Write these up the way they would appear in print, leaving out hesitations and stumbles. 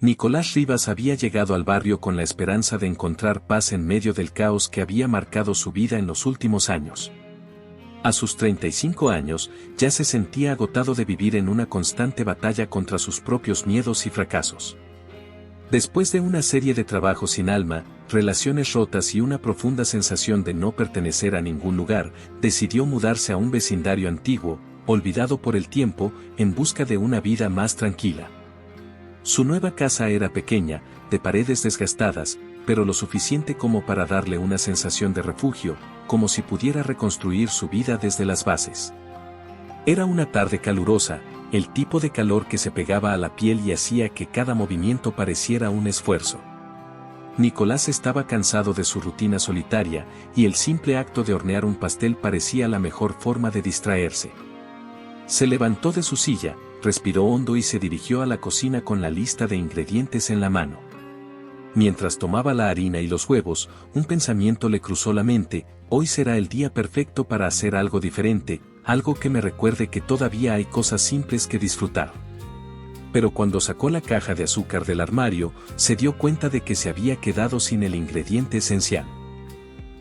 Nicolás Rivas había llegado al barrio con la esperanza de encontrar paz en medio del caos que había marcado su vida en los últimos años. A sus 35 años, ya se sentía agotado de vivir en una constante batalla contra sus propios miedos y fracasos. Después de una serie de trabajos sin alma, relaciones rotas y una profunda sensación de no pertenecer a ningún lugar, decidió mudarse a un vecindario antiguo, olvidado por el tiempo, en busca de una vida más tranquila. Su nueva casa era pequeña, de paredes desgastadas, pero lo suficiente como para darle una sensación de refugio, como si pudiera reconstruir su vida desde las bases. Era una tarde calurosa, el tipo de calor que se pegaba a la piel y hacía que cada movimiento pareciera un esfuerzo. Nicolás estaba cansado de su rutina solitaria, y el simple acto de hornear un pastel parecía la mejor forma de distraerse. Se levantó de su silla, respiró hondo y se dirigió a la cocina con la lista de ingredientes en la mano. Mientras tomaba la harina y los huevos, un pensamiento le cruzó la mente: hoy será el día perfecto para hacer algo diferente, algo que me recuerde que todavía hay cosas simples que disfrutar. Pero cuando sacó la caja de azúcar del armario, se dio cuenta de que se había quedado sin el ingrediente esencial.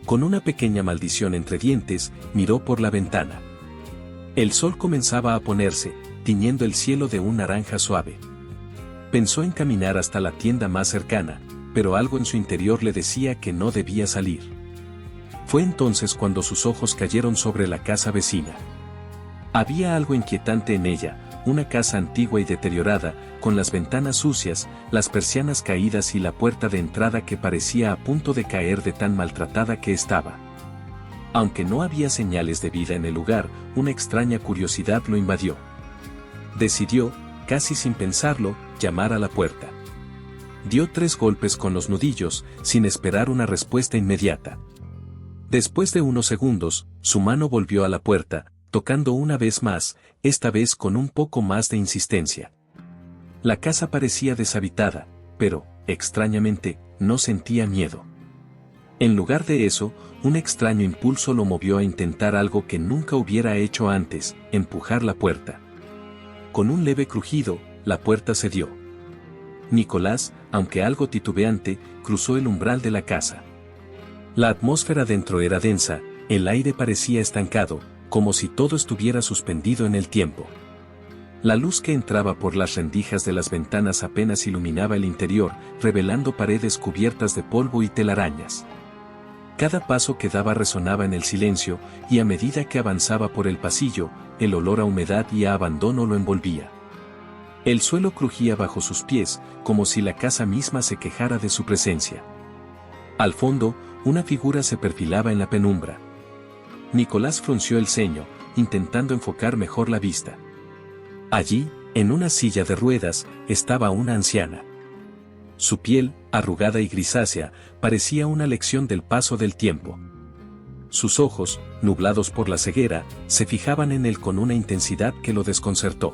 Con una pequeña maldición entre dientes, miró por la ventana. El sol comenzaba a ponerse, tiñendo el cielo de un naranja suave. Pensó en caminar hasta la tienda más cercana, pero algo en su interior le decía que no debía salir. Fue entonces cuando sus ojos cayeron sobre la casa vecina. Había algo inquietante en ella, una casa antigua y deteriorada, con las ventanas sucias, las persianas caídas y la puerta de entrada que parecía a punto de caer de tan maltratada que estaba. Aunque no había señales de vida en el lugar, una extraña curiosidad lo invadió. Decidió, casi sin pensarlo, llamar a la puerta. Dio 3 golpes con los nudillos, sin esperar una respuesta inmediata. Después de unos segundos, su mano volvió a la puerta, tocando una vez más, esta vez con un poco más de insistencia. La casa parecía deshabitada, pero, extrañamente, no sentía miedo. En lugar de eso, un extraño impulso lo movió a intentar algo que nunca hubiera hecho antes: empujar la puerta. Con un leve crujido, la puerta cedió. Nicolás, aunque algo titubeante, cruzó el umbral de la casa. La atmósfera dentro era densa, el aire parecía estancado, como si todo estuviera suspendido en el tiempo. La luz que entraba por las rendijas de las ventanas apenas iluminaba el interior, revelando paredes cubiertas de polvo y telarañas. Cada paso que daba resonaba en el silencio, y a medida que avanzaba por el pasillo, el olor a humedad y a abandono lo envolvía. El suelo crujía bajo sus pies, como si la casa misma se quejara de su presencia. Al fondo, una figura se perfilaba en la penumbra. Nicolás frunció el ceño, intentando enfocar mejor la vista. Allí, en una silla de ruedas, estaba una anciana. Su piel, arrugada y grisácea, parecía una lección del paso del tiempo. Sus ojos, nublados por la ceguera, se fijaban en él con una intensidad que lo desconcertó.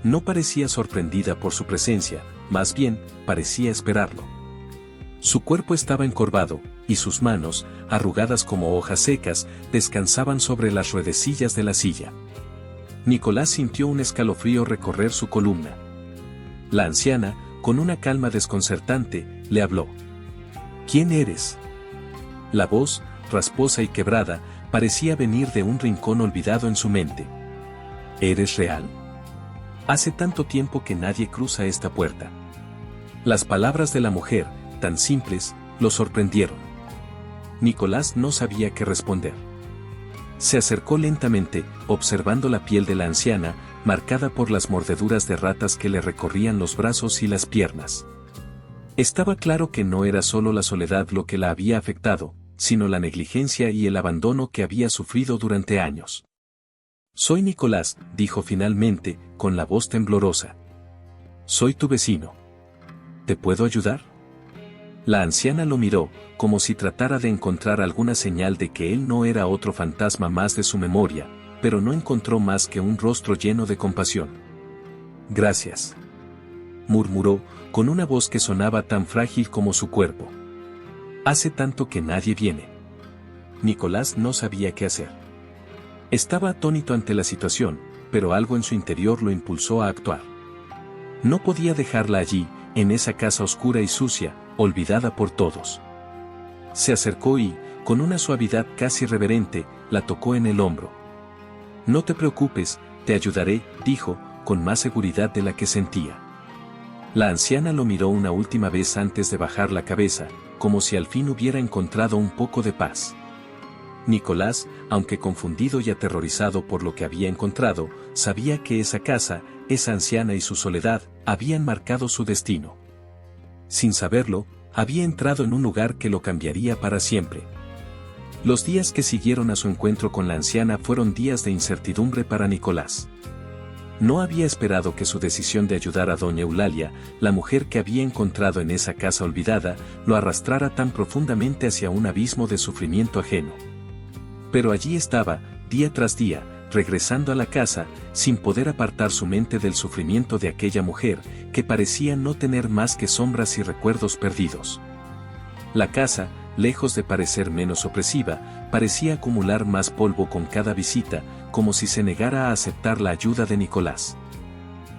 No parecía sorprendida por su presencia, más bien, parecía esperarlo. Su cuerpo estaba encorvado, y sus manos, arrugadas como hojas secas, descansaban sobre las ruedecillas de la silla. Nicolás sintió un escalofrío recorrer su columna. La anciana, con una calma desconcertante, le habló. ¿Quién eres? La voz, rasposa y quebrada, parecía venir de un rincón olvidado en su mente. ¿Eres real? Hace tanto tiempo que nadie cruza esta puerta. Las palabras de la mujer, tan simples, lo sorprendieron. Nicolás no sabía qué responder. Se acercó lentamente, observando la piel de la anciana, marcada por las mordeduras de ratas que le recorrían los brazos y las piernas. Estaba claro que no era solo la soledad lo que la había afectado, sino la negligencia y el abandono que había sufrido durante años. Soy Nicolás, dijo finalmente, con la voz temblorosa. Soy tu vecino. ¿Te puedo ayudar? La anciana lo miró, como si tratara de encontrar alguna señal de que él no era otro fantasma más de su memoria, pero no encontró más que un rostro lleno de compasión. Gracias, murmuró, con una voz que sonaba tan frágil como su cuerpo. Hace tanto que nadie viene. Nicolás no sabía qué hacer. Estaba atónito ante la situación, pero algo en su interior lo impulsó a actuar. No podía dejarla allí, en esa casa oscura y sucia, olvidada por todos. Se acercó y, con una suavidad casi reverente, la tocó en el hombro. «No te preocupes, te ayudaré», dijo, con más seguridad de la que sentía. La anciana lo miró una última vez antes de bajar la cabeza, como si al fin hubiera encontrado un poco de paz. Nicolás, aunque confundido y aterrorizado por lo que había encontrado, sabía que esa casa, esa anciana y su soledad, habían marcado su destino. Sin saberlo, había entrado en un lugar que lo cambiaría para siempre. Los días que siguieron a su encuentro con la anciana fueron días de incertidumbre para Nicolás. No había esperado que su decisión de ayudar a doña Eulalia, la mujer que había encontrado en esa casa olvidada, lo arrastrara tan profundamente hacia un abismo de sufrimiento ajeno. Pero allí estaba, día tras día, regresando a la casa, sin poder apartar su mente del sufrimiento de aquella mujer, que parecía no tener más que sombras y recuerdos perdidos. La casa, lejos de parecer menos opresiva, parecía acumular más polvo con cada visita, como si se negara a aceptar la ayuda de Nicolás.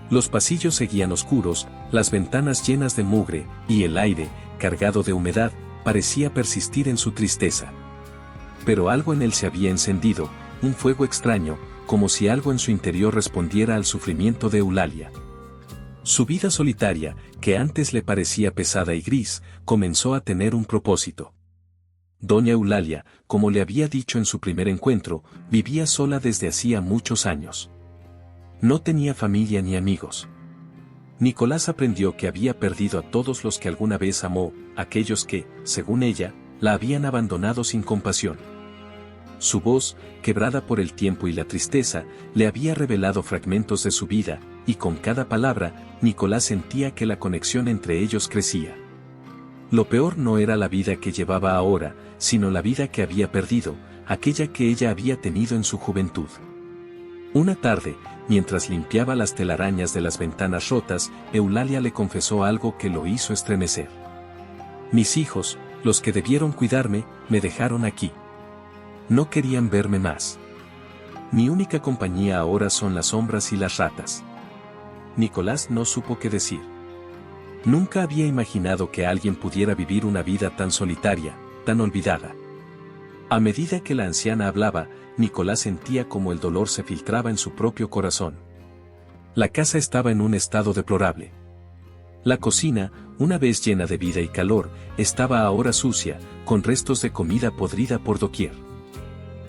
Los pasillos seguían oscuros, las ventanas llenas de mugre, y el aire, cargado de humedad, parecía persistir en su tristeza. Pero algo en él se había encendido, un fuego extraño, como si algo en su interior respondiera al sufrimiento de Eulalia. Su vida solitaria, que antes le parecía pesada y gris, comenzó a tener un propósito. Doña Eulalia, como le había dicho en su primer encuentro, vivía sola desde hacía muchos años. No tenía familia ni amigos. Nicolás aprendió que había perdido a todos los que alguna vez amó, aquellos que, según ella, la habían abandonado sin compasión. Su voz, quebrada por el tiempo y la tristeza, le había revelado fragmentos de su vida, y con cada palabra, Nicolás sentía que la conexión entre ellos crecía. Lo peor no era la vida que llevaba ahora, sino la vida que había perdido, aquella que ella había tenido en su juventud. Una tarde, mientras limpiaba las telarañas de las ventanas rotas, Eulalia le confesó algo que lo hizo estremecer. «Mis hijos, los que debieron cuidarme, me dejaron aquí. No querían verme más. Mi única compañía ahora son las sombras y las ratas». Nicolás no supo qué decir. Nunca había imaginado que alguien pudiera vivir una vida tan solitaria, tan olvidada. A medida que la anciana hablaba, Nicolás sentía como el dolor se filtraba en su propio corazón. La casa estaba en un estado deplorable. La cocina, una vez llena de vida y calor, estaba ahora sucia, con restos de comida podrida por doquier.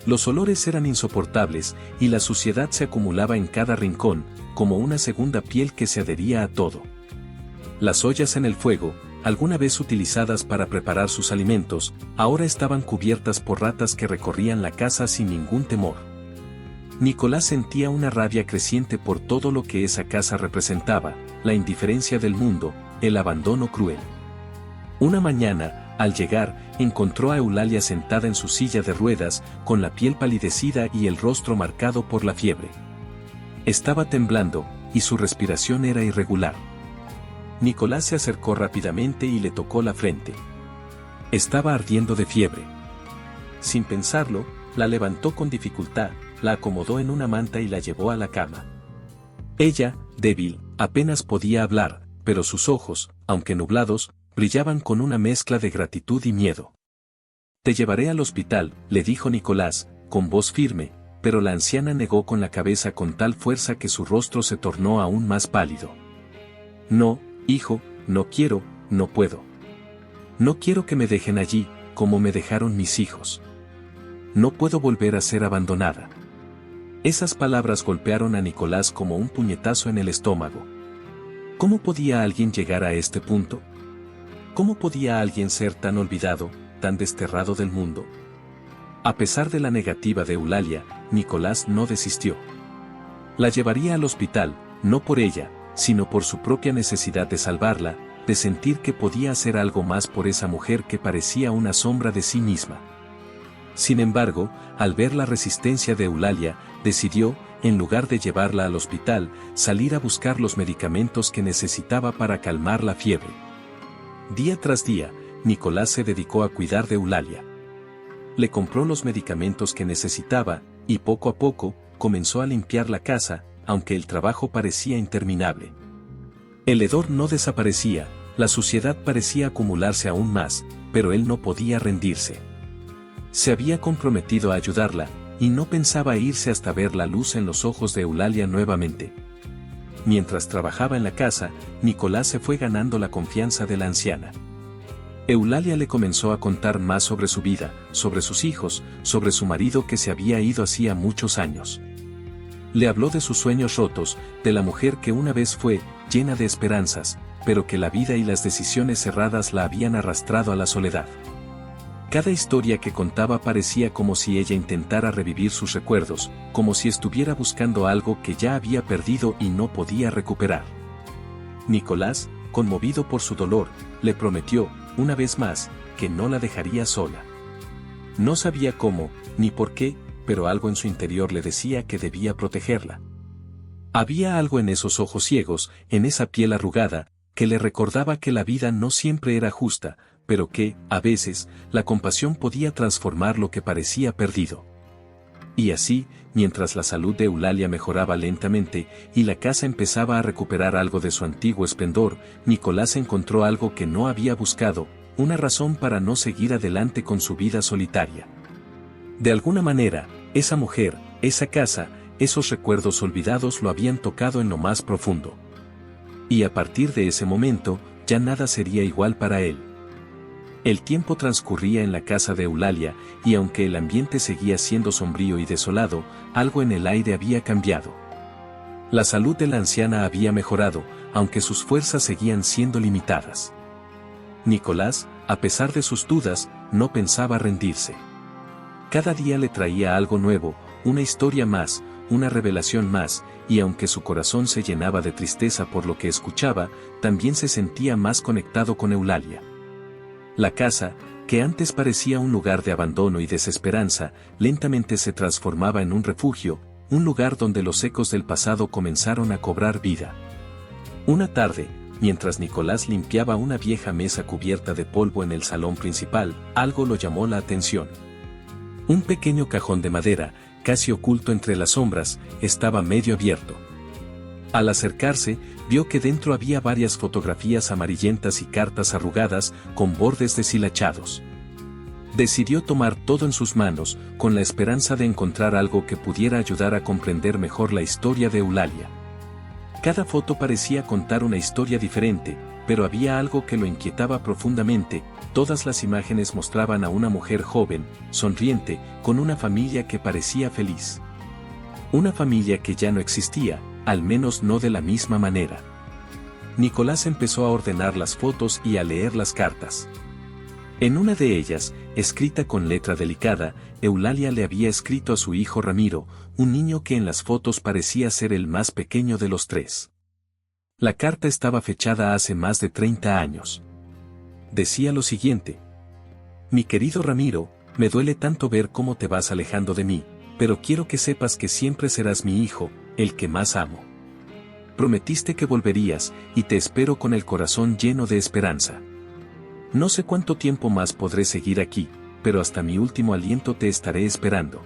Los olores eran insoportables, y la suciedad se acumulaba en cada rincón, como una segunda piel que se adhería a todo. Las ollas en el fuego, alguna vez utilizadas para preparar sus alimentos, ahora estaban cubiertas por ratas que recorrían la casa sin ningún temor. Nicolás sentía una rabia creciente por todo lo que esa casa representaba, la indiferencia del mundo, el abandono cruel. Una mañana, al llegar, encontró a Eulalia sentada en su silla de ruedas, con la piel palidecida y el rostro marcado por la fiebre. Estaba temblando, y su respiración era irregular. Nicolás se acercó rápidamente y le tocó la frente. Estaba ardiendo de fiebre. Sin pensarlo, la levantó con dificultad, la acomodó en una manta y la llevó a la cama. Ella, débil, apenas podía hablar, pero sus ojos, aunque nublados, brillaban con una mezcla de gratitud y miedo. «Te llevaré al hospital», le dijo Nicolás, con voz firme, pero la anciana negó con la cabeza con tal fuerza que su rostro se tornó aún más pálido. «No, hijo, no quiero, no puedo. No quiero que me dejen allí, como me dejaron mis hijos. No puedo volver a ser abandonada». Esas palabras golpearon a Nicolás como un puñetazo en el estómago. ¿Cómo podía alguien llegar a este punto? ¿Cómo podía alguien ser tan olvidado, tan desterrado del mundo? A pesar de la negativa de Eulalia, Nicolás no desistió. La llevaría al hospital, no por ella, sino por su propia necesidad de salvarla, de sentir que podía hacer algo más por esa mujer que parecía una sombra de sí misma. Sin embargo, al ver la resistencia de Eulalia, decidió, en lugar de llevarla al hospital, salir a buscar los medicamentos que necesitaba para calmar la fiebre. Día tras día, Nicolás se dedicó a cuidar de Eulalia. Le compró los medicamentos que necesitaba, y poco a poco, comenzó a limpiar la casa, aunque el trabajo parecía interminable. El hedor no desaparecía, la suciedad parecía acumularse aún más, pero él no podía rendirse. Se había comprometido a ayudarla, y no pensaba irse hasta ver la luz en los ojos de Eulalia nuevamente. Mientras trabajaba en la casa, Nicolás se fue ganando la confianza de la anciana. Eulalia le comenzó a contar más sobre su vida, sobre sus hijos, sobre su marido que se había ido hacía muchos años. Le habló de sus sueños rotos, de la mujer que una vez fue, llena de esperanzas, pero que la vida y las decisiones cerradas la habían arrastrado a la soledad. Cada historia que contaba parecía como si ella intentara revivir sus recuerdos, como si estuviera buscando algo que ya había perdido y no podía recuperar. Nicolás, conmovido por su dolor, le prometió, una vez más, que no la dejaría sola. No sabía cómo, ni por qué, pero algo en su interior le decía que debía protegerla. Había algo en esos ojos ciegos, en esa piel arrugada, que le recordaba que la vida no siempre era justa, pero que, a veces, la compasión podía transformar lo que parecía perdido. Y así, mientras la salud de Eulalia mejoraba lentamente y la casa empezaba a recuperar algo de su antiguo esplendor, Nicolás encontró algo que no había buscado, una razón para no seguir adelante con su vida solitaria. De alguna manera, esa mujer, esa casa, esos recuerdos olvidados lo habían tocado en lo más profundo. Y a partir de ese momento, ya nada sería igual para él. El tiempo transcurría en la casa de Eulalia, y aunque el ambiente seguía siendo sombrío y desolado, algo en el aire había cambiado. La salud de la anciana había mejorado, aunque sus fuerzas seguían siendo limitadas. Nicolás, a pesar de sus dudas, no pensaba rendirse. Cada día le traía algo nuevo, una historia más, una revelación más, y aunque su corazón se llenaba de tristeza por lo que escuchaba, también se sentía más conectado con Eulalia. La casa, que antes parecía un lugar de abandono y desesperanza, lentamente se transformaba en un refugio, un lugar donde los ecos del pasado comenzaron a cobrar vida. Una tarde, mientras Nicolás limpiaba una vieja mesa cubierta de polvo en el salón principal, algo lo llamó la atención. Un pequeño cajón de madera, casi oculto entre las sombras, estaba medio abierto. Al acercarse, vio que dentro había varias fotografías amarillentas y cartas arrugadas, con bordes deshilachados. Decidió tomar todo en sus manos, con la esperanza de encontrar algo que pudiera ayudar a comprender mejor la historia de Eulalia. Cada foto parecía contar una historia diferente, pero había algo que lo inquietaba profundamente. Todas las imágenes mostraban a una mujer joven, sonriente, con una familia que parecía feliz. Una familia que ya no existía, al menos no de la misma manera. Nicolás empezó a ordenar las fotos y a leer las cartas. En una de ellas, escrita con letra delicada, Eulalia le había escrito a su hijo Ramiro, un niño que en las fotos parecía ser el más pequeño de los tres. La carta estaba fechada hace más de 30 años. Decía lo siguiente: Mi querido Ramiro, me duele tanto ver cómo te vas alejando de mí, pero quiero que sepas que siempre serás mi hijo, el que más amo. Prometiste que volverías, y te espero con el corazón lleno de esperanza. No sé cuánto tiempo más podré seguir aquí, pero hasta mi último aliento te estaré esperando.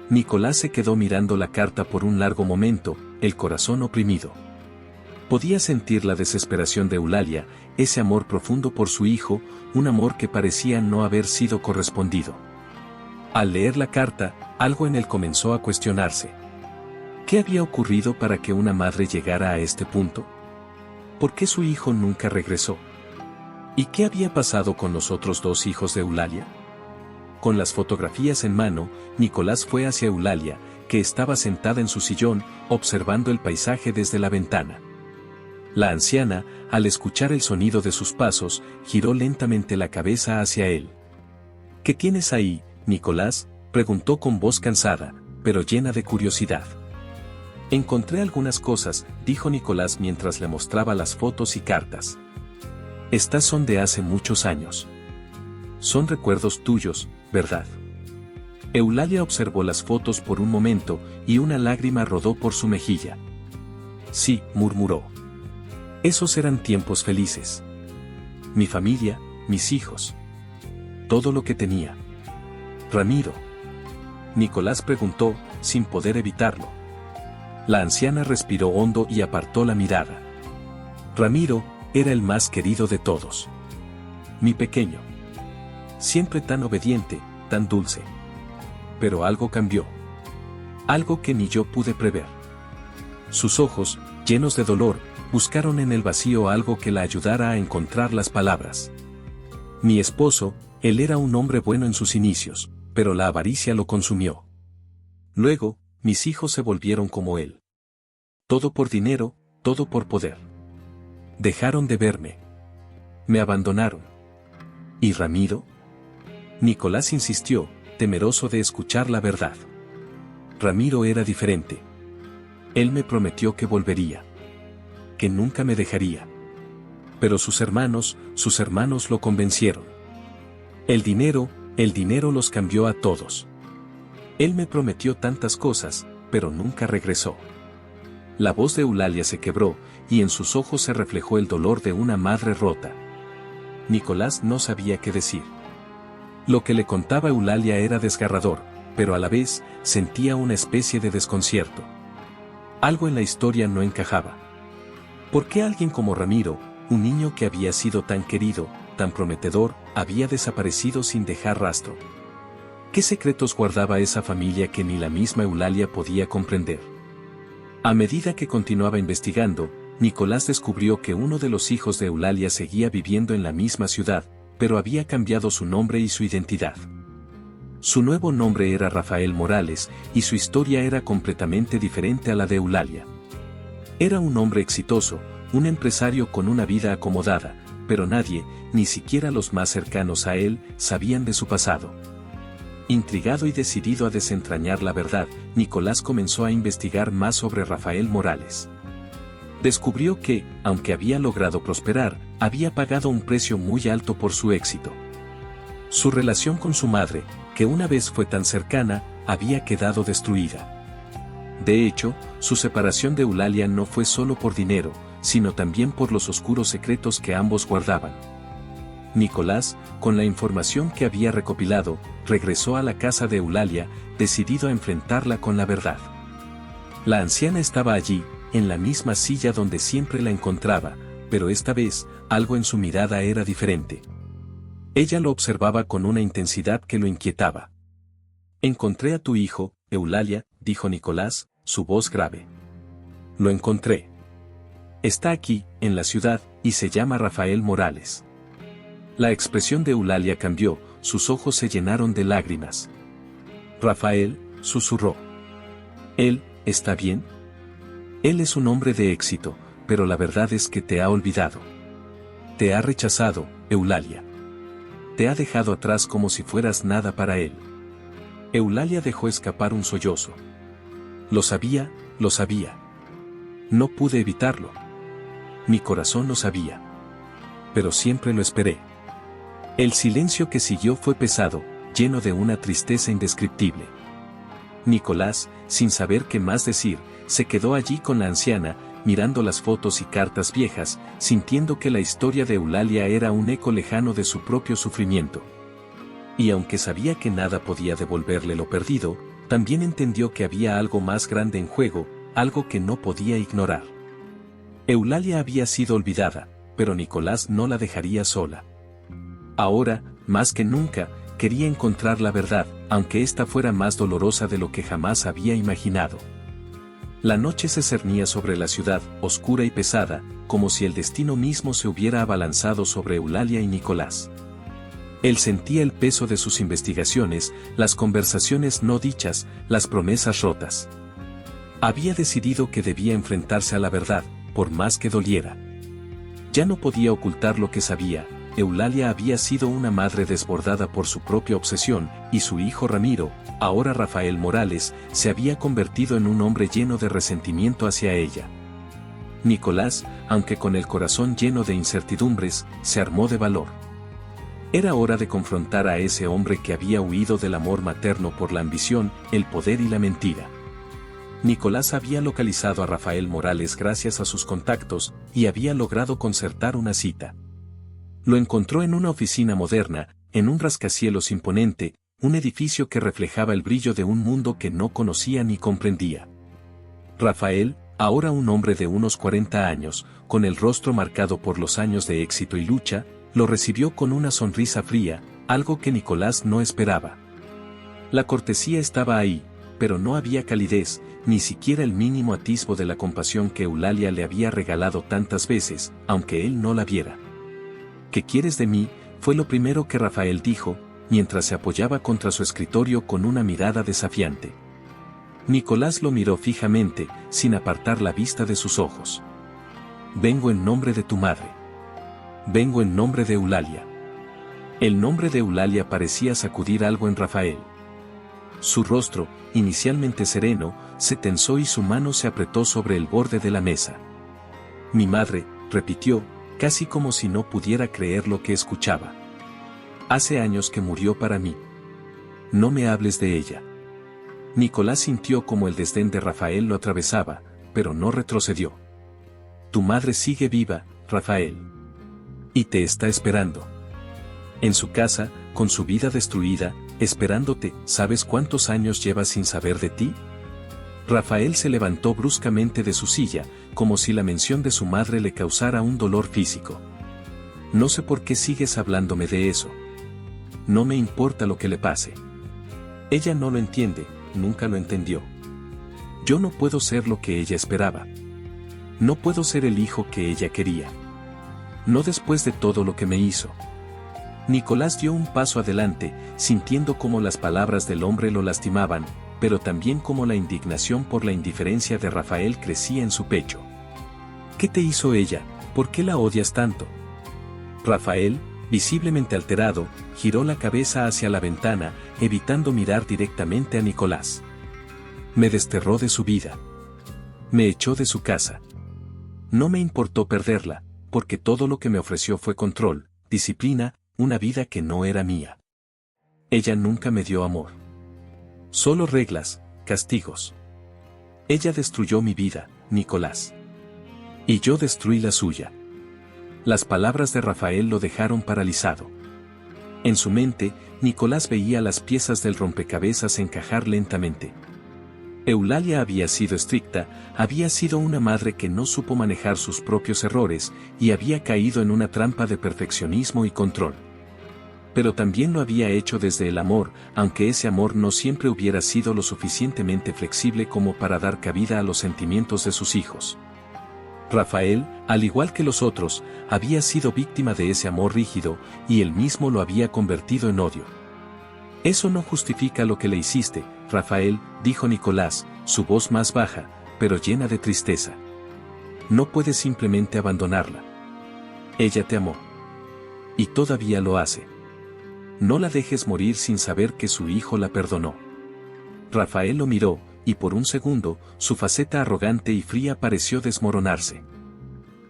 Nicolás se quedó mirando la carta por un largo momento, el corazón oprimido. Podía sentir la desesperación de Eulalia, ese amor profundo por su hijo, un amor que parecía no haber sido correspondido. Al leer la carta, algo en él comenzó a cuestionarse. ¿Qué había ocurrido para que una madre llegara a este punto? ¿Por qué su hijo nunca regresó? ¿Y qué había pasado con los otros dos hijos de Eulalia? Con las fotografías en mano, Nicolás fue hacia Eulalia, que estaba sentada en su sillón, observando el paisaje desde la ventana. La anciana, al escuchar el sonido de sus pasos, giró lentamente la cabeza hacia él. ¿Qué tienes ahí, Nicolás?, preguntó con voz cansada, pero llena de curiosidad. Encontré algunas cosas, dijo Nicolás mientras le mostraba las fotos y cartas. Estas son de hace muchos años. Son recuerdos tuyos, ¿verdad? Eulalia observó las fotos por un momento, y una lágrima rodó por su mejilla. Sí, murmuró. Esos eran tiempos felices. Mi familia, mis hijos. Todo lo que tenía. Ramiro. Nicolás preguntó, sin poder evitarlo. La anciana respiró hondo y apartó la mirada. Ramiro era el más querido de todos. Mi pequeño. Siempre tan obediente, tan dulce. Pero algo cambió. Algo que ni yo pude prever. Sus ojos, llenos de dolor, buscaron en el vacío algo que la ayudara a encontrar las palabras. Mi esposo, él era un hombre bueno en sus inicios, pero la avaricia lo consumió. Luego, mis hijos se volvieron como él. Todo por dinero, todo por poder. Dejaron de verme. Me abandonaron. ¿Y Ramiro? Nicolás insistió, temeroso de escuchar la verdad. Ramiro era diferente. Él me prometió que volvería. Que nunca me dejaría. Pero sus hermanos lo convencieron. El dinero los cambió a todos. Él me prometió tantas cosas, pero nunca regresó. La voz de Eulalia se quebró, y en sus ojos se reflejó el dolor de una madre rota. Nicolás no sabía qué decir. Lo que le contaba Eulalia era desgarrador, pero a la vez sentía una especie de desconcierto. Algo en la historia no encajaba. ¿Por qué alguien como Ramiro, un niño que había sido tan querido, tan prometedor, había desaparecido sin dejar rastro? ¿Qué secretos guardaba esa familia que ni la misma Eulalia podía comprender? A medida que continuaba investigando, Nicolás descubrió que uno de los hijos de Eulalia seguía viviendo en la misma ciudad, pero había cambiado su nombre y su identidad. Su nuevo nombre era Rafael Morales, y su historia era completamente diferente a la de Eulalia. Era un hombre exitoso, un empresario con una vida acomodada, pero nadie, ni siquiera los más cercanos a él, sabían de su pasado. Intrigado y decidido a desentrañar la verdad, Nicolás comenzó a investigar más sobre Rafael Morales. Descubrió que, aunque había logrado prosperar, había pagado un precio muy alto por su éxito. Su relación con su madre, que una vez fue tan cercana, había quedado destruida. De hecho, su separación de Eulalia no fue solo por dinero, sino también por los oscuros secretos que ambos guardaban. Nicolás, con la información que había recopilado, regresó a la casa de Eulalia, decidido a enfrentarla con la verdad. La anciana estaba allí, en la misma silla donde siempre la encontraba, pero esta vez, algo en su mirada era diferente. Ella lo observaba con una intensidad que lo inquietaba. «Encontré a tu hijo, Eulalia», dijo Nicolás, su voz grave. «Lo encontré. Está aquí, en la ciudad, y se llama Rafael Morales». La expresión de Eulalia cambió, sus ojos se llenaron de lágrimas. «Rafael», susurró. «¿Él, está bien? Él es un hombre de éxito, pero la verdad es que te ha olvidado. Te ha rechazado, Eulalia. Te ha dejado atrás como si fueras nada para él». Eulalia dejó escapar un sollozo. Lo sabía, lo sabía. No pude evitarlo. Mi corazón lo sabía. Pero siempre lo esperé. El silencio que siguió fue pesado, lleno de una tristeza indescriptible. Nicolás, sin saber qué más decir, se quedó allí con la anciana, mirando las fotos y cartas viejas, sintiendo que la historia de Eulalia era un eco lejano de su propio sufrimiento. Y aunque sabía que nada podía devolverle lo perdido, también entendió que había algo más grande en juego, algo que no podía ignorar. Eulalia había sido olvidada, pero Nicolás no la dejaría sola. Ahora, más que nunca, quería encontrar la verdad, aunque ésta fuera más dolorosa de lo que jamás había imaginado. La noche se cernía sobre la ciudad, oscura y pesada, como si el destino mismo se hubiera abalanzado sobre Eulalia y Nicolás. Él sentía el peso de sus investigaciones, las conversaciones no dichas, las promesas rotas. Había decidido que debía enfrentarse a la verdad, por más que doliera. Ya no podía ocultar lo que sabía. Eulalia había sido una madre desbordada por su propia obsesión, y su hijo Ramiro, ahora Rafael Morales, se había convertido en un hombre lleno de resentimiento hacia ella. Nicolás, aunque con el corazón lleno de incertidumbres, se armó de valor. Era hora de confrontar a ese hombre que había huido del amor materno por la ambición, el poder y la mentira. Nicolás había localizado a Rafael Morales gracias a sus contactos, y había logrado concertar una cita. Lo encontró en una oficina moderna, en un rascacielos imponente, un edificio que reflejaba el brillo de un mundo que no conocía ni comprendía. «Rafael», Ahora un hombre de unos 40 años, con el rostro marcado por los años de éxito y lucha, lo recibió con una sonrisa fría, algo que Nicolás no esperaba. La cortesía estaba ahí, pero no había calidez, ni siquiera el mínimo atisbo de la compasión que Eulalia le había regalado tantas veces, aunque él no la viera. ¿Qué quieres de mí?, fue lo primero que Rafael dijo, mientras se apoyaba contra su escritorio con una mirada desafiante. Nicolás lo miró fijamente, sin apartar la vista de sus ojos. Vengo en nombre de tu madre. Vengo en nombre de Eulalia. El nombre de Eulalia parecía sacudir algo en Rafael. Su rostro, inicialmente sereno, se tensó y su mano se apretó sobre el borde de la mesa. Mi madre, repitió, casi como si no pudiera creer lo que escuchaba. Hace años que murió para mí. No me hables de ella. Nicolás sintió como el desdén de Rafael lo atravesaba, pero no retrocedió. Tu madre sigue viva, Rafael. Y te está esperando. En su casa, con su vida destruida, esperándote. ¿Sabes cuántos años lleva sin saber de ti? Rafael se levantó bruscamente de su silla, como si la mención de su madre le causara un dolor físico. No sé por qué sigues hablándome de eso. No me importa lo que le pase. Ella no lo entiende, nunca lo entendió. Yo no puedo ser lo que ella esperaba. No puedo ser el hijo que ella quería. No después de todo lo que me hizo. Nicolás dio un paso adelante, sintiendo cómo las palabras del hombre lo lastimaban, pero también cómo la indignación por la indiferencia de Rafael crecía en su pecho. ¿Qué te hizo ella? ¿Por qué la odias tanto? Rafael, visiblemente alterado, giró la cabeza hacia la ventana, evitando mirar directamente a Nicolás. Me desterró de su vida. Me echó de su casa. No me importó perderla, porque todo lo que me ofreció fue control, disciplina, una vida que no era mía. Ella nunca me dio amor. Solo reglas, castigos. Ella destruyó mi vida, Nicolás. Y yo destruí la suya. Las palabras de Rafael lo dejaron paralizado. En su mente, Nicolás veía las piezas del rompecabezas encajar lentamente. Eulalia había sido estricta, había sido una madre que no supo manejar sus propios errores, y había caído en una trampa de perfeccionismo y control. Pero también lo había hecho desde el amor, aunque ese amor no siempre hubiera sido lo suficientemente flexible como para dar cabida a los sentimientos de sus hijos. Rafael, al igual que los otros, había sido víctima de ese amor rígido, y él mismo lo había convertido en odio. Eso no justifica lo que le hiciste, Rafael, dijo Nicolás, su voz más baja, pero llena de tristeza. No puedes simplemente abandonarla. Ella te amó. Y todavía lo hace. No la dejes morir sin saber que su hijo la perdonó. Rafael lo miró, y por un segundo, su faceta arrogante y fría pareció desmoronarse.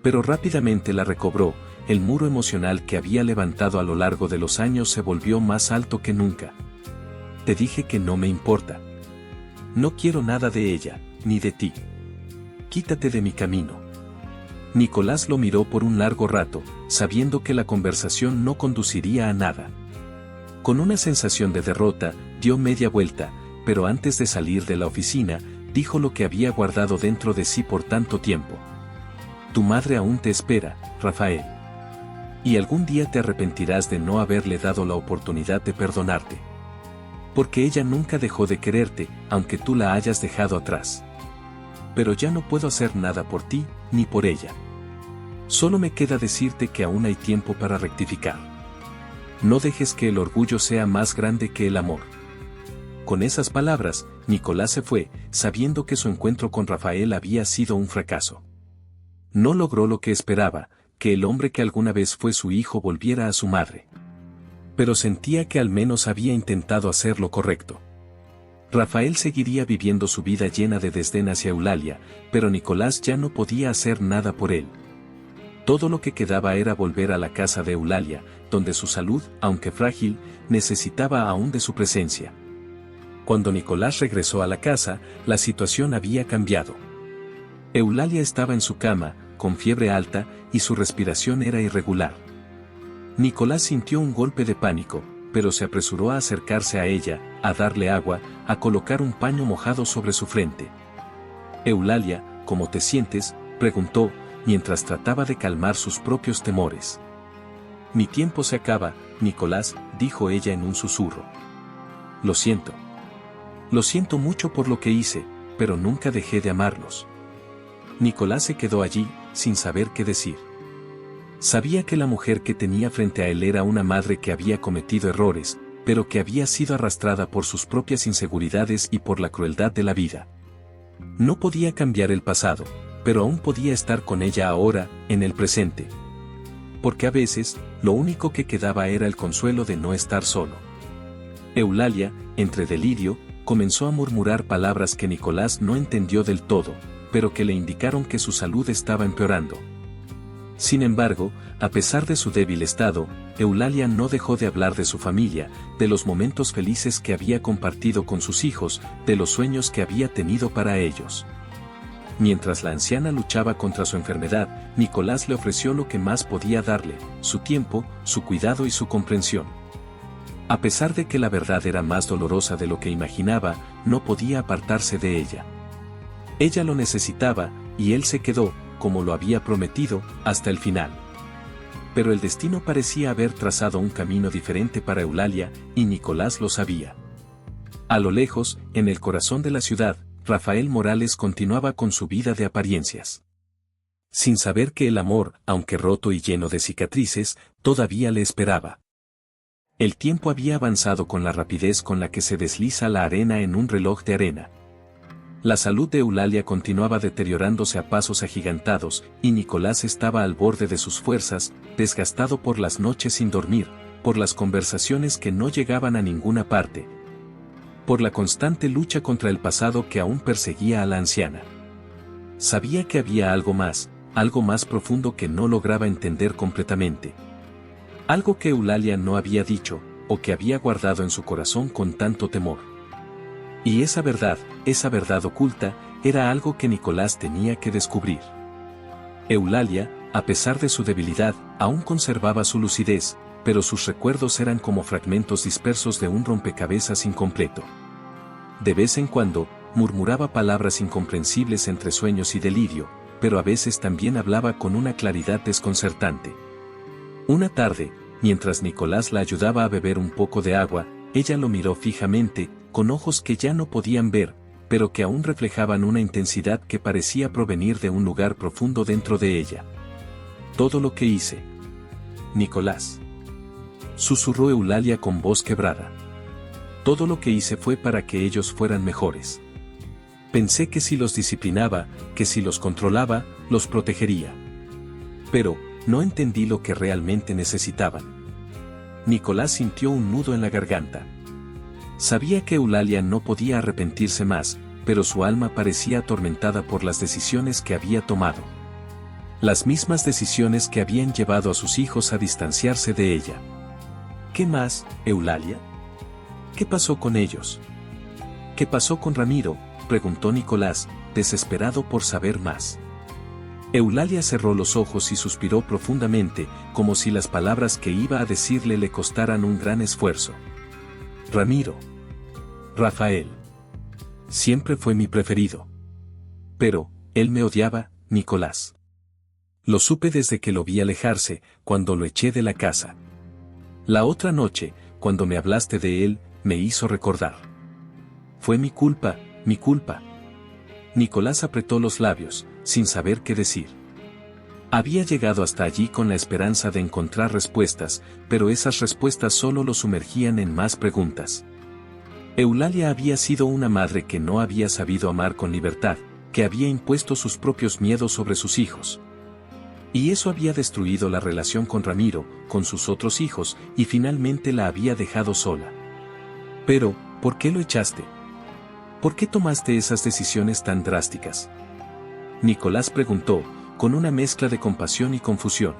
Pero rápidamente la recobró, el muro emocional que había levantado a lo largo de los años se volvió más alto que nunca. Te dije que no me importa. No quiero nada de ella, ni de ti. Quítate de mi camino. Nicolás lo miró por un largo rato, sabiendo que la conversación no conduciría a nada. Con una sensación de derrota, dio media vuelta, pero antes de salir de la oficina, dijo lo que había guardado dentro de sí por tanto tiempo. Tu madre aún te espera, Rafael. Y algún día te arrepentirás de no haberle dado la oportunidad de perdonarte. Porque ella nunca dejó de quererte, aunque tú la hayas dejado atrás. Pero ya no puedo hacer nada por ti, ni por ella. Solo me queda decirte que aún hay tiempo para rectificar. No dejes que el orgullo sea más grande que el amor. Con esas palabras, Nicolás se fue, sabiendo que su encuentro con Rafael había sido un fracaso. No logró lo que esperaba, que el hombre que alguna vez fue su hijo volviera a su madre. Pero sentía que al menos había intentado hacer lo correcto. Rafael seguiría viviendo su vida llena de desdén hacia Eulalia, pero Nicolás ya no podía hacer nada por él. Todo lo que quedaba era volver a la casa de Eulalia, donde su salud, aunque frágil, necesitaba aún de su presencia. Cuando Nicolás regresó a la casa, la situación había cambiado. Eulalia estaba en su cama, con fiebre alta, y su respiración era irregular. Nicolás sintió un golpe de pánico, pero se apresuró a acercarse a ella, a darle agua, a colocar un paño mojado sobre su frente. Eulalia, ¿cómo te sientes?, preguntó, mientras trataba de calmar sus propios temores. Mi tiempo se acaba, Nicolás, dijo ella en un susurro. Lo siento. Lo siento mucho por lo que hice, pero nunca dejé de amarlos. Nicolás se quedó allí, sin saber qué decir. Sabía que la mujer que tenía frente a él era una madre que había cometido errores, pero que había sido arrastrada por sus propias inseguridades y por la crueldad de la vida. No podía cambiar el pasado, pero aún podía estar con ella ahora, en el presente. Porque a veces, lo único que quedaba era el consuelo de no estar solo. Eulalia, entre delirio, comenzó a murmurar palabras que Nicolás no entendió del todo, pero que le indicaron que su salud estaba empeorando. Sin embargo, a pesar de su débil estado, Eulalia no dejó de hablar de su familia, de los momentos felices que había compartido con sus hijos, de los sueños que había tenido para ellos. Mientras la anciana luchaba contra su enfermedad, Nicolás le ofreció lo que más podía darle, su tiempo, su cuidado y su comprensión. A pesar de que la verdad era más dolorosa de lo que imaginaba, no podía apartarse de ella. Ella lo necesitaba, y él se quedó, como lo había prometido, hasta el final. Pero el destino parecía haber trazado un camino diferente para Eulalia, y Nicolás lo sabía. A lo lejos, en el corazón de la ciudad, Rafael Morales continuaba con su vida de apariencias. Sin saber que el amor, aunque roto y lleno de cicatrices, todavía le esperaba. El tiempo había avanzado con la rapidez con la que se desliza la arena en un reloj de arena. La salud de Eulalia continuaba deteriorándose a pasos agigantados, y Nicolás estaba al borde de sus fuerzas, desgastado por las noches sin dormir, por las conversaciones que no llegaban a ninguna parte, por la constante lucha contra el pasado que aún perseguía a la anciana. Sabía que había algo más profundo que no lograba entender completamente. Algo que Eulalia no había dicho, o que había guardado en su corazón con tanto temor. Y esa verdad oculta, era algo que Nicolás tenía que descubrir. Eulalia, a pesar de su debilidad, aún conservaba su lucidez, pero sus recuerdos eran como fragmentos dispersos de un rompecabezas incompleto. De vez en cuando, murmuraba palabras incomprensibles entre sueños y delirio, pero a veces también hablaba con una claridad desconcertante. Una tarde, mientras Nicolás la ayudaba a beber un poco de agua, ella lo miró fijamente, con ojos que ya no podían ver, pero que aún reflejaban una intensidad que parecía provenir de un lugar profundo dentro de ella. Todo lo que hice. Nicolás. Susurró Eulalia con voz quebrada. Todo lo que hice fue para que ellos fueran mejores. Pensé que si los disciplinaba, que si los controlaba, los protegería. Pero, no entendí lo que realmente necesitaban. Nicolás sintió un nudo en la garganta. Sabía que Eulalia no podía arrepentirse más, pero su alma parecía atormentada por las decisiones que había tomado. Las mismas decisiones que habían llevado a sus hijos a distanciarse de ella. ¿Qué más, Eulalia? ¿Qué pasó con ellos? ¿Qué pasó con Ramiro?, preguntó Nicolás, desesperado por saber más. Eulalia cerró los ojos y suspiró profundamente, como si las palabras que iba a decirle le costaran un gran esfuerzo. Ramiro. Rafael. Siempre fue mi preferido. Pero, él me odiaba, Nicolás. Lo supe desde que lo vi alejarse, cuando lo eché de la casa. La otra noche, cuando me hablaste de él, me hizo recordar. Fue mi culpa, mi culpa. Nicolás apretó los labios, sin saber qué decir. Había llegado hasta allí con la esperanza de encontrar respuestas, pero esas respuestas solo lo sumergían en más preguntas. Eulalia había sido una madre que no había sabido amar con libertad, que había impuesto sus propios miedos sobre sus hijos. Y eso había destruido la relación con Ramiro, con sus otros hijos, y finalmente la había dejado sola. Pero, ¿por qué lo echaste? ¿Por qué tomaste esas decisiones tan drásticas? Nicolás preguntó, con una mezcla de compasión y confusión.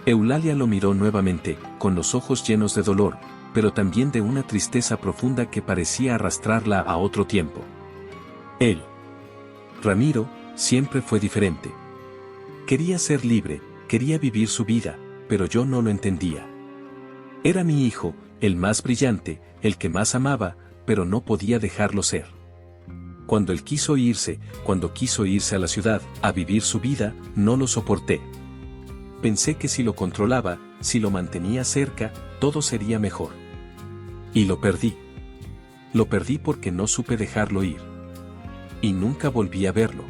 Eulalia lo miró nuevamente, con los ojos llenos de dolor, pero también de una tristeza profunda que parecía arrastrarla a otro tiempo. Él, Ramiro, siempre fue diferente. Quería ser libre, quería vivir su vida, pero yo no lo entendía. Era mi hijo, el más brillante, el que más amaba, pero no podía dejarlo ser. Cuando quiso irse a la ciudad, a vivir su vida, no lo soporté. Pensé que si lo controlaba, si lo mantenía cerca, todo sería mejor. Y lo perdí. Lo perdí porque no supe dejarlo ir. Y nunca volví a verlo.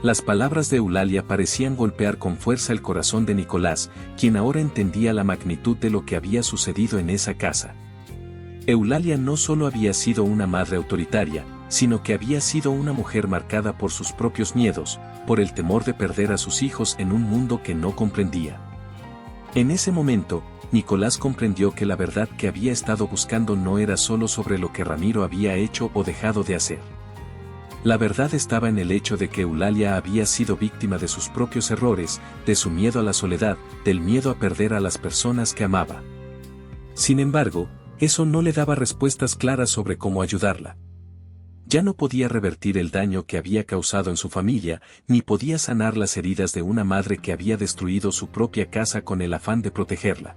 Las palabras de Eulalia parecían golpear con fuerza el corazón de Nicolás, quien ahora entendía la magnitud de lo que había sucedido en esa casa. Eulalia no solo había sido una madre autoritaria, sino que había sido una mujer marcada por sus propios miedos, por el temor de perder a sus hijos en un mundo que no comprendía. En ese momento, Nicolás comprendió que la verdad que había estado buscando no era solo sobre lo que Ramiro había hecho o dejado de hacer. La verdad estaba en el hecho de que Eulalia había sido víctima de sus propios errores, de su miedo a la soledad, del miedo a perder a las personas que amaba. Sin embargo, eso no le daba respuestas claras sobre cómo ayudarla. Ya no podía revertir el daño que había causado en su familia, ni podía sanar las heridas de una madre que había destruido su propia casa con el afán de protegerla.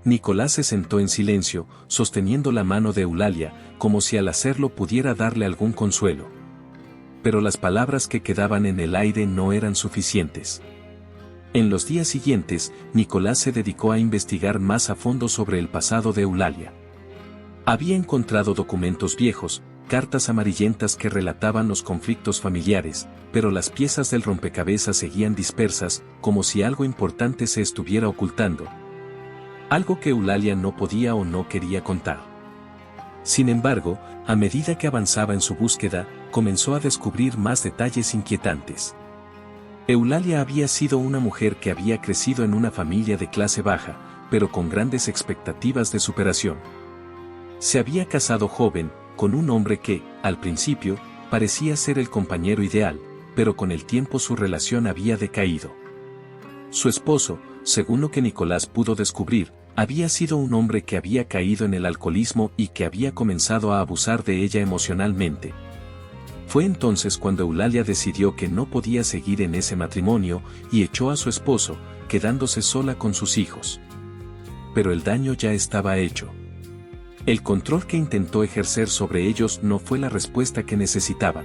Nicolás se sentó en silencio, sosteniendo la mano de Eulalia, como si al hacerlo pudiera darle algún consuelo. Pero las palabras que quedaban en el aire no eran suficientes. En los días siguientes, Nicolás se dedicó a investigar más a fondo sobre el pasado de Eulalia. Había encontrado documentos viejos, cartas amarillentas que relataban los conflictos familiares, pero las piezas del rompecabezas seguían dispersas, como si algo importante se estuviera ocultando. Algo que Eulalia no podía o no quería contar. Sin embargo, a medida que avanzaba en su búsqueda, comenzó a descubrir más detalles inquietantes. Eulalia había sido una mujer que había crecido en una familia de clase baja, pero con grandes expectativas de superación. Se había casado joven, con un hombre que, al principio, parecía ser el compañero ideal, pero con el tiempo su relación había decaído. Su esposo, según lo que Nicolás pudo descubrir, había sido un hombre que había caído en el alcoholismo y que había comenzado a abusar de ella emocionalmente. Fue entonces cuando Eulalia decidió que no podía seguir en ese matrimonio y echó a su esposo, quedándose sola con sus hijos. Pero el daño ya estaba hecho. El control que intentó ejercer sobre ellos no fue la respuesta que necesitaban.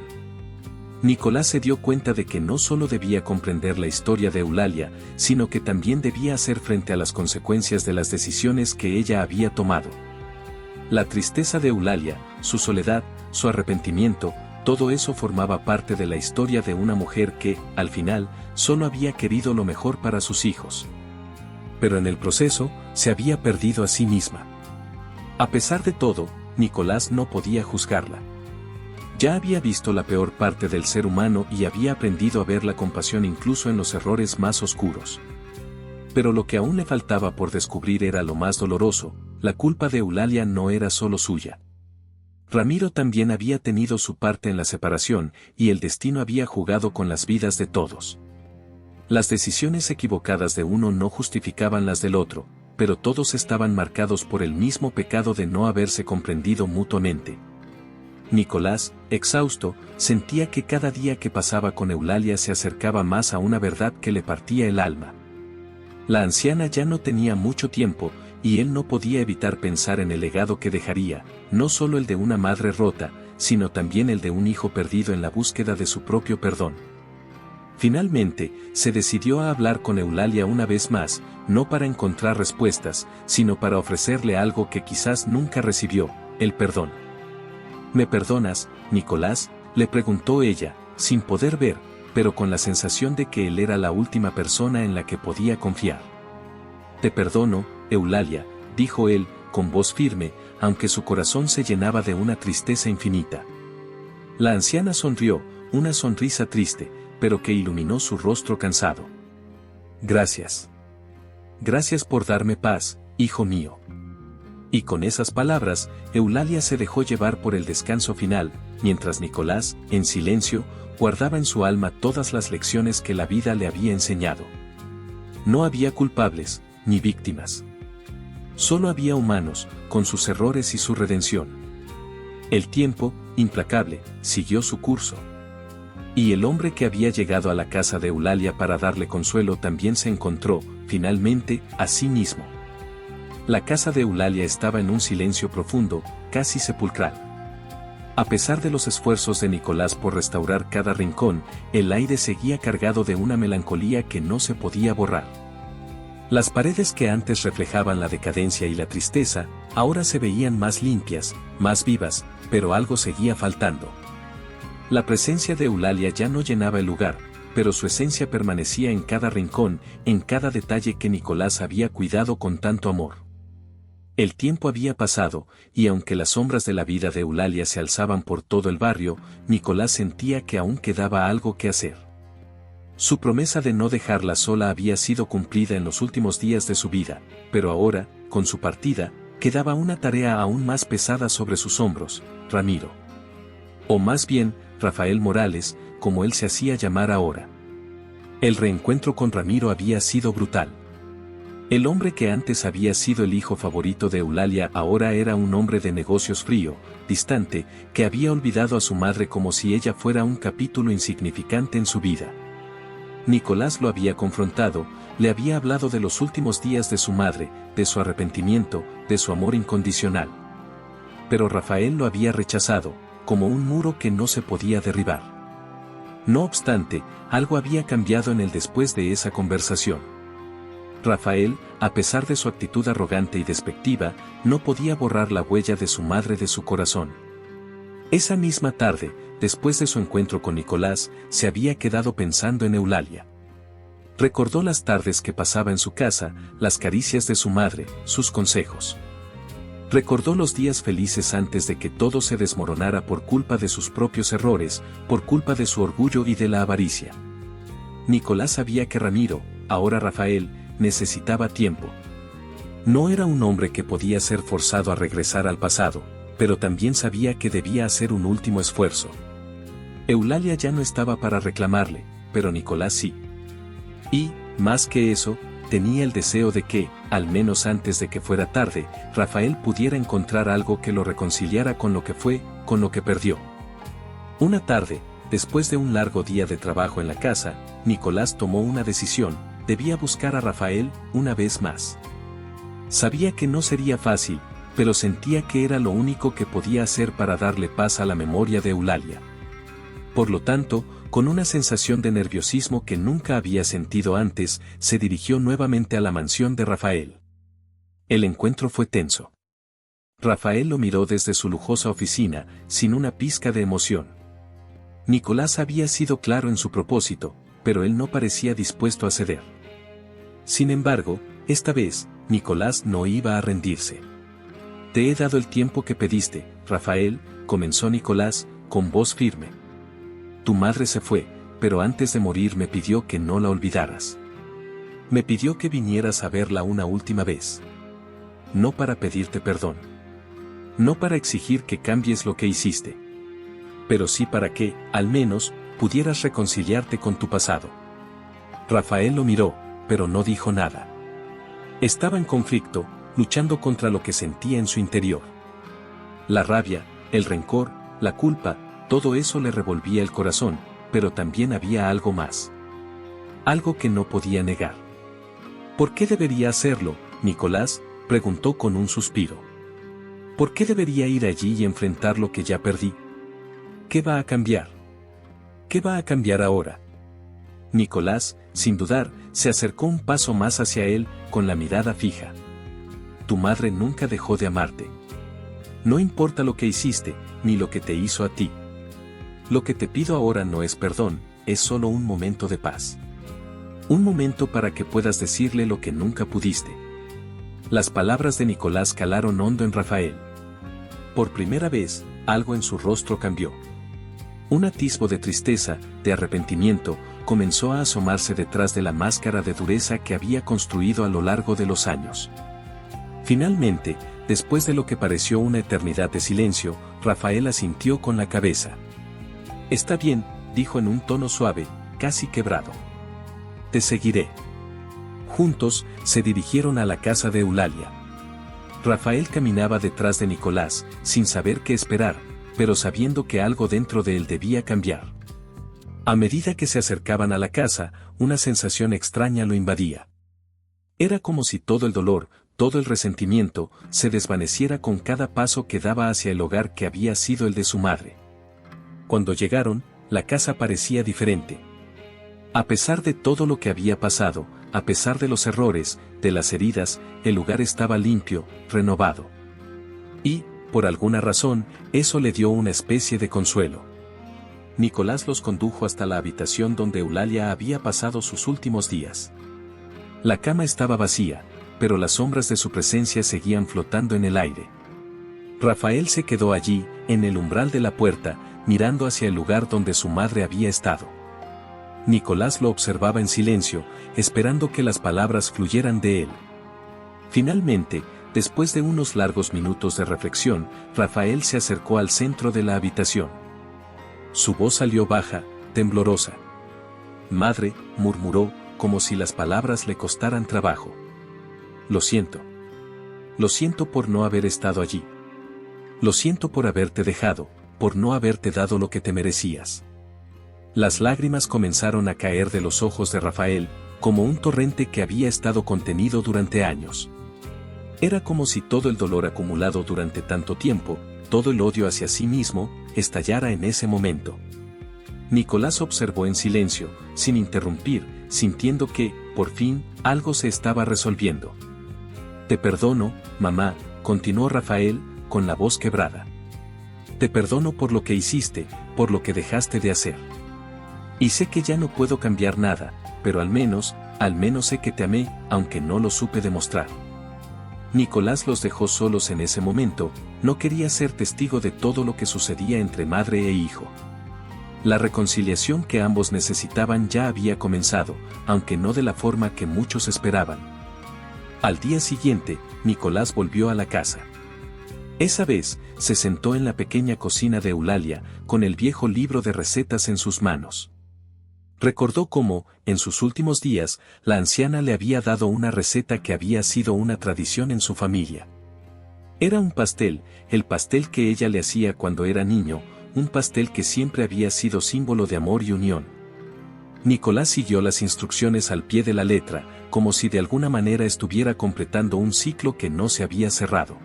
Nicolás se dio cuenta de que no solo debía comprender la historia de Eulalia, sino que también debía hacer frente a las consecuencias de las decisiones que ella había tomado. La tristeza de Eulalia, su soledad, su arrepentimiento, todo eso formaba parte de la historia de una mujer que, al final, solo había querido lo mejor para sus hijos. Pero en el proceso, se había perdido a sí misma. A pesar de todo, Nicolás no podía juzgarla. Ya había visto la peor parte del ser humano y había aprendido a ver la compasión incluso en los errores más oscuros. Pero lo que aún le faltaba por descubrir era lo más doloroso: la culpa de Eulalia no era solo suya. Ramiro también había tenido su parte en la separación, y el destino había jugado con las vidas de todos. Las decisiones equivocadas de uno no justificaban las del otro, pero todos estaban marcados por el mismo pecado de no haberse comprendido mutuamente. Nicolás, exhausto, sentía que cada día que pasaba con Eulalia se acercaba más a una verdad que le partía el alma. La anciana ya no tenía mucho tiempo, y él no podía evitar pensar en el legado que dejaría, no solo el de una madre rota, sino también el de un hijo perdido en la búsqueda de su propio perdón. Finalmente, se decidió a hablar con Eulalia una vez más, no para encontrar respuestas, sino para ofrecerle algo que quizás nunca recibió: el perdón. ¿Me perdonas, Nicolás?, le preguntó ella, sin poder ver, pero con la sensación de que él era la última persona en la que podía confiar. Te perdono, Eulalia, dijo él, con voz firme, aunque su corazón se llenaba de una tristeza infinita. La anciana sonrió, una sonrisa triste, pero que iluminó su rostro cansado. Gracias. Gracias por darme paz, hijo mío. Y con esas palabras, Eulalia se dejó llevar por el descanso final, mientras Nicolás, en silencio, guardaba en su alma todas las lecciones que la vida le había enseñado. No había culpables, ni víctimas. Solo había humanos, con sus errores y su redención. El tiempo, implacable, siguió su curso. Y el hombre que había llegado a la casa de Eulalia para darle consuelo también se encontró, finalmente, a sí mismo. La casa de Eulalia estaba en un silencio profundo, casi sepulcral. A pesar de los esfuerzos de Nicolás por restaurar cada rincón, el aire seguía cargado de una melancolía que no se podía borrar. Las paredes que antes reflejaban la decadencia y la tristeza, ahora se veían más limpias, más vivas, pero algo seguía faltando. La presencia de Eulalia ya no llenaba el lugar, pero su esencia permanecía en cada rincón, en cada detalle que Nicolás había cuidado con tanto amor. El tiempo había pasado, y aunque las sombras de la vida de Eulalia se alzaban por todo el barrio, Nicolás sentía que aún quedaba algo que hacer. Su promesa de no dejarla sola había sido cumplida en los últimos días de su vida, pero ahora, con su partida, quedaba una tarea aún más pesada sobre sus hombros: Ramiro. O más bien, Rafael Morales, como él se hacía llamar ahora. El reencuentro con Ramiro había sido brutal. El hombre que antes había sido el hijo favorito de Eulalia ahora era un hombre de negocios frío, distante, que había olvidado a su madre como si ella fuera un capítulo insignificante en su vida. Nicolás lo había confrontado, le había hablado de los últimos días de su madre, de su arrepentimiento, de su amor incondicional. Pero Rafael lo había rechazado, como un muro que no se podía derribar. No obstante, algo había cambiado en él después de esa conversación. Rafael, a pesar de su actitud arrogante y despectiva, no podía borrar la huella de su madre de su corazón. Esa misma tarde, después de su encuentro con Nicolás, se había quedado pensando en Eulalia. Recordó las tardes que pasaba en su casa, las caricias de su madre, sus consejos. Recordó los días felices antes de que todo se desmoronara por culpa de sus propios errores, por culpa de su orgullo y de la avaricia. Nicolás sabía que Ramiro, ahora Rafael, necesitaba tiempo. No era un hombre que podía ser forzado a regresar al pasado, pero también sabía que debía hacer un último esfuerzo. Eulalia ya no estaba para reclamarle, pero Nicolás sí. Y, más que eso, tenía el deseo de que, al menos antes de que fuera tarde, Rafael pudiera encontrar algo que lo reconciliara con lo que fue, con lo que perdió. Una tarde, después de un largo día de trabajo en la casa, Nicolás tomó una decisión: debía buscar a Rafael una vez más. Sabía que no sería fácil, pero sentía que era lo único que podía hacer para darle paz a la memoria de Eulalia. Por lo tanto, con una sensación de nerviosismo que nunca había sentido antes, se dirigió nuevamente a la mansión de Rafael. El encuentro fue tenso. Rafael lo miró desde su lujosa oficina, sin una pizca de emoción. Nicolás había sido claro en su propósito, pero él no parecía dispuesto a ceder. Sin embargo, esta vez, Nicolás no iba a rendirse. «Te he dado el tiempo que pediste, Rafael», comenzó Nicolás, con voz firme. «Tu madre se fue, pero antes de morir me pidió que no la olvidaras. Me pidió que vinieras a verla una última vez. No para pedirte perdón. No para exigir que cambies lo que hiciste. Pero sí para que, al menos, pudieras reconciliarte con tu pasado». Rafael lo miró, pero no dijo nada. Estaba en conflicto, luchando contra lo que sentía en su interior. La rabia, el rencor, la culpa, todo eso le revolvía el corazón, pero también había algo más. Algo que no podía negar. ¿Por qué debería hacerlo, Nicolás?, preguntó con un suspiro. ¿Por qué debería ir allí y enfrentar lo que ya perdí? ¿Qué va a cambiar? ¿Qué va a cambiar ahora? Nicolás, sin dudar, se acercó un paso más hacia él, con la mirada fija. Tu madre nunca dejó de amarte. No importa lo que hiciste, ni lo que te hizo a ti. Lo que te pido ahora no es perdón, es solo un momento de paz. Un momento para que puedas decirle lo que nunca pudiste. Las palabras de Nicolás calaron hondo en Rafael. Por primera vez, algo en su rostro cambió. Un atisbo de tristeza, de arrepentimiento, comenzó a asomarse detrás de la máscara de dureza que había construido a lo largo de los años. Finalmente, después de lo que pareció una eternidad de silencio, Rafael asintió con la cabeza. Está bien, dijo en un tono suave, casi quebrado. Te seguiré. Juntos, se dirigieron a la casa de Eulalia. Rafael caminaba detrás de Nicolás, sin saber qué esperar, pero sabiendo que algo dentro de él debía cambiar. A medida que se acercaban a la casa, una sensación extraña lo invadía. Era como si todo el dolor, todo el resentimiento, se desvaneciera con cada paso que daba hacia el hogar que había sido el de su madre. Cuando llegaron, la casa parecía diferente. A pesar de todo lo que había pasado, a pesar de los errores, de las heridas, el lugar estaba limpio, renovado. Y, por alguna razón, eso le dio una especie de consuelo. Nicolás los condujo hasta la habitación donde Eulalia había pasado sus últimos días. La cama estaba vacía, pero las sombras de su presencia seguían flotando en el aire. Rafael se quedó allí, en el umbral de la puerta, mirando hacia el lugar donde su madre había estado. Nicolás lo observaba en silencio, esperando que las palabras fluyeran de él. Finalmente, después de unos largos minutos de reflexión, Rafael se acercó al centro de la habitación. Su voz salió baja, temblorosa. «Madre», murmuró, como si las palabras le costaran trabajo. «Lo siento. Lo siento por no haber estado allí. Lo siento por haberte dejado, por no haberte dado lo que te merecías». Las lágrimas comenzaron a caer de los ojos de Rafael, como un torrente que había estado contenido durante años. Era como si todo el dolor acumulado durante tanto tiempo, todo el odio hacia sí mismo, estallara en ese momento. Nicolás observó en silencio, sin interrumpir, sintiendo que, por fin, algo se estaba resolviendo. «Te perdono, mamá», continuó Rafael, con la voz quebrada. «Te perdono por lo que hiciste, por lo que dejaste de hacer. Y sé que ya no puedo cambiar nada, pero al menos sé que te amé, aunque no lo supe demostrar». Nicolás los dejó solos en ese momento, no quería ser testigo de todo lo que sucedía entre madre e hijo. La reconciliación que ambos necesitaban ya había comenzado, aunque no de la forma que muchos esperaban. Al día siguiente, Nicolás volvió a la casa. Esa vez, se sentó en la pequeña cocina de Eulalia, con el viejo libro de recetas en sus manos. Recordó cómo, en sus últimos días, la anciana le había dado una receta que había sido una tradición en su familia. Era un pastel, el pastel que ella le hacía cuando era niño, un pastel que siempre había sido símbolo de amor y unión. Nicolás siguió las instrucciones al pie de la letra, como si de alguna manera estuviera completando un ciclo que no se había cerrado.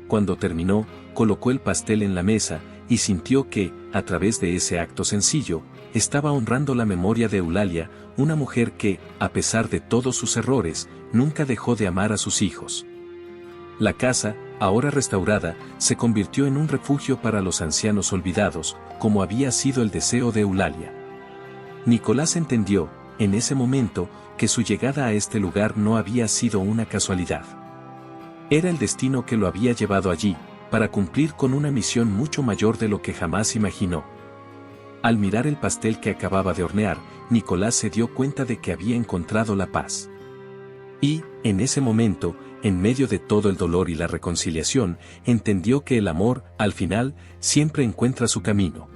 Cuando terminó, colocó el pastel en la mesa, y sintió que, a través de ese acto sencillo, estaba honrando la memoria de Eulalia, una mujer que, a pesar de todos sus errores, nunca dejó de amar a sus hijos. La casa, ahora restaurada, se convirtió en un refugio para los ancianos olvidados, como había sido el deseo de Eulalia. Nicolás entendió, en ese momento, que su llegada a este lugar no había sido una casualidad. Era el destino que lo había llevado allí, para cumplir con una misión mucho mayor de lo que jamás imaginó. Al mirar el pastel que acababa de hornear, Nicolás se dio cuenta de que había encontrado la paz. Y, en ese momento, en medio de todo el dolor y la reconciliación, entendió que el amor, al final, siempre encuentra su camino.